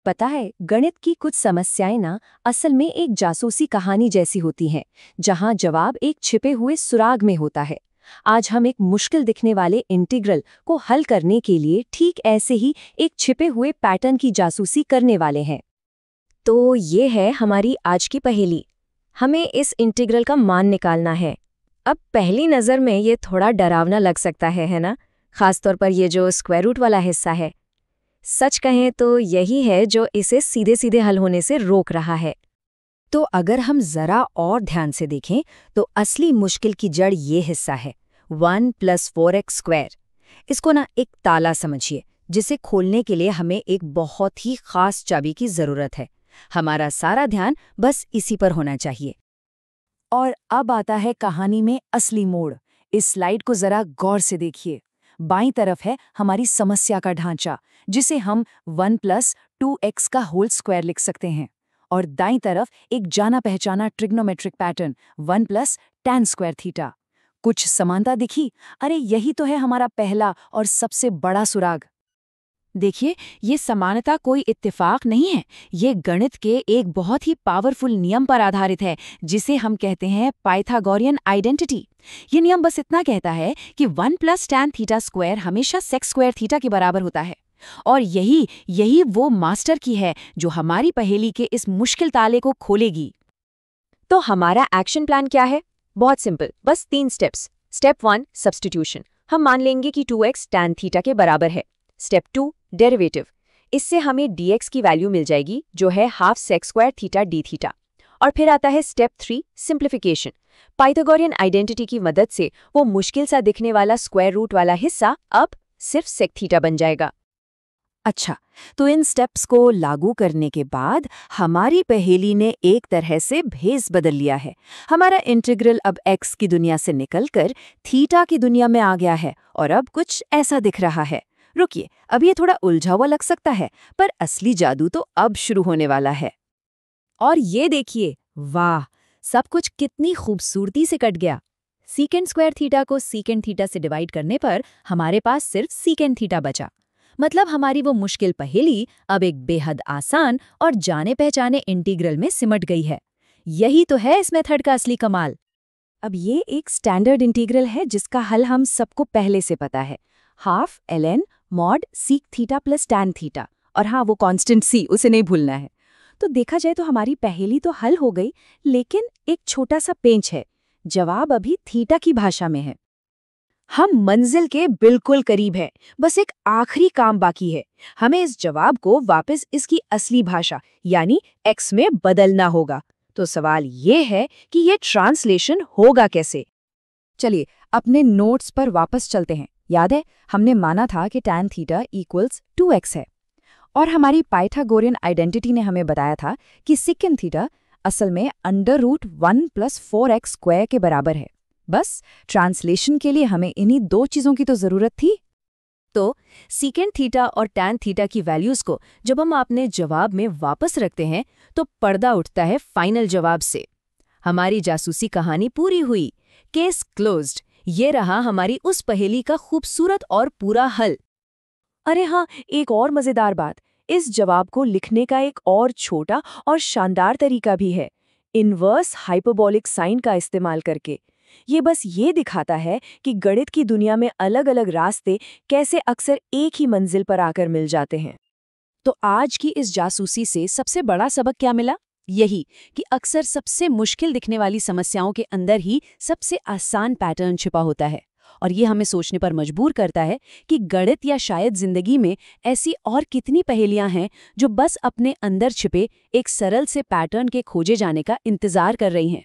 पता है, गणित की कुछ समस्याएं ना असल में एक जासूसी कहानी जैसी होती हैं, जहां जवाब एक छिपे हुए सुराग में होता है। आज हम एक मुश्किल दिखने वाले इंटीग्रल को हल करने के लिए ठीक ऐसे ही एक छिपे हुए पैटर्न की जासूसी करने वाले हैं। तो ये है हमारी आज की पहेली। हमें इस इंटीग्रल का मान निकालना है। अब पहली नज़र में ये थोड़ा डरावना लग सकता है ना? खासतौर पर ये जो स्क्वायर रूट वाला हिस्सा है। सच कहें तो यही है जो इसे सीधे सीधे हल होने से रोक रहा है। तो अगर हम जरा और ध्यान से देखें तो असली मुश्किल की जड़ ये हिस्सा है, 1 + 4x²। इसको ना एक ताला समझिए, जिसे खोलने के लिए हमें एक बहुत ही खास चाबी की जरूरत है। हमारा सारा ध्यान बस इसी पर होना चाहिए। और अब आता है कहानी में असली मोड़। इस स्लाइड को जरा गौर से देखिए। बाईं तरफ है हमारी समस्या का ढांचा, जिसे हम 1 + 2x² लिख सकते हैं, और दाईं तरफ एक जाना पहचाना ट्रिग्नोमेट्रिक पैटर्न 1 + tan²θ। कुछ समानता दिखी? अरे यही तो है हमारा पहला और सबसे बड़ा सुराग। देखिए, ये समानता कोई इत्तेफाक नहीं है। ये गणित के एक बहुत ही पावरफुल नियम पर आधारित है, जिसे हम कहते हैं पाइथागोरियन आइडेंटिटी। ये नियम बस इतना कहता है कि 1 + tan² हमेशा sec² के बराबर होता है। और यही वो मास्टर की है जो हमारी पहेली के इस मुश्किल ताले को खोलेगी। तो हमारा एक्शन प्लान क्या है? बहुत सिंपल, बस 3 स्टेप्स। Step 1 substitution. हम मान लेंगे कि 2x tan² के बराबर है। Step 2 derivative. इससे हमें dx की वैल्यू मिल जाएगी, जो है ½ sec² dθ। और फिर आता है स्टेप 3 सिंप्लीफिकेशन। पाइथागोरियन आइडेंटिटी की मदद से वो मुश्किल सा दिखने वाला स्क्वायर रूट वाला हिस्सा अब सिर्फ sec² बन जाएगा। अच्छा, तो इन स्टेप्स को लागू करने के बाद हमारी पहेली ने एक तरह से भेस बदल लिया है। हमारा इंटीग्रल अब x की दुनिया से निकलकर थीटा की दुनिया में आ गया है, और अब कुछ ऐसा दिख रहा है। रुकिए, अब ये थोड़ा उलझा हुआ लग सकता है, पर असली जादू तो अब शुरू होने वाला है। और ये देखिए, वाह, सब कुछ कितनी खूबसूरती से कट गया। sec² को sec से डिवाइड करने पर हमारे पास सिर्फ sec बचा। मतलब हमारी वो मुश्किल पहेली अब एक बेहद आसान और जाने पहचाने इंटीग्रल में सिमट गई है। यही तो है इस मेथड का असली कमाल। अब ये एक स्टैंडर्ड इंटीग्रल है जिसका हल हम सबको पहले से पता है, ½ ln mod sec² + tan²। और हाँ, वो कांस्टेंट c, उसे नहीं भूलना है। तो देखा जाए तो हमारी पहेली तो हल हो गई, लेकिन एक छोटा सा पेंच है। जवाब अभी थीटा की भाषा में है। हम मंजिल के बिल्कुल करीब हैं, बस एक आखिरी काम बाकी है। हमें इस जवाब को वापस इसकी असली भाषा यानी x में बदलना होगा। तो सवाल ये है कि ये ट्रांसलेशन होगा कैसे? चलिए अपने नोट्स पर वापस चलते हैं। याद है, हमने माना था कि tan θ = 2x है, और हमारी पाइथागोरियन आइडेंटिटी ने हमें बताया था कि sec² असल में √1 + 4x² के बराबर है। बस ट्रांसलेशन के लिए हमें इन्हीं 2 चीज़ों की तो ज़रूरत थी। तो sec² और tan² की वैल्यूज़ को जब हम अपने जवाब में वापस रखते हैं तो पर्दा उठता है फाइनल जवाब से। हमारी जासूसी कहानी पूरी हुई। Case closed. ये रहा हमारी उस पहेली का खूबसूरत और पूरा हल। अरे हाँ, एक और मज़ेदार बात, इस जवाब को लिखने का एक और छोटा और शानदार तरीका भी है, इन्वर्स हाइपरबोलिक साइन का इस्तेमाल करके। ये बस ये दिखाता है कि गणित की दुनिया में अलग अलग रास्ते कैसे अक्सर एक ही मंजिल पर आकर मिल जाते हैं। तो आज की इस जासूसी से सबसे बड़ा सबक क्या मिला? यही कि अक्सर सबसे मुश्किल दिखने वाली समस्याओं के अंदर ही सबसे आसान पैटर्न छिपा होता है। और ये हमें सोचने पर मजबूर करता है कि गणित या शायद जिंदगी में ऐसी और कितनी पहेलियां हैं जो बस अपने अंदर छिपे एक सरल से पैटर्न के खोजे जाने का इंतजार कर रही हैं।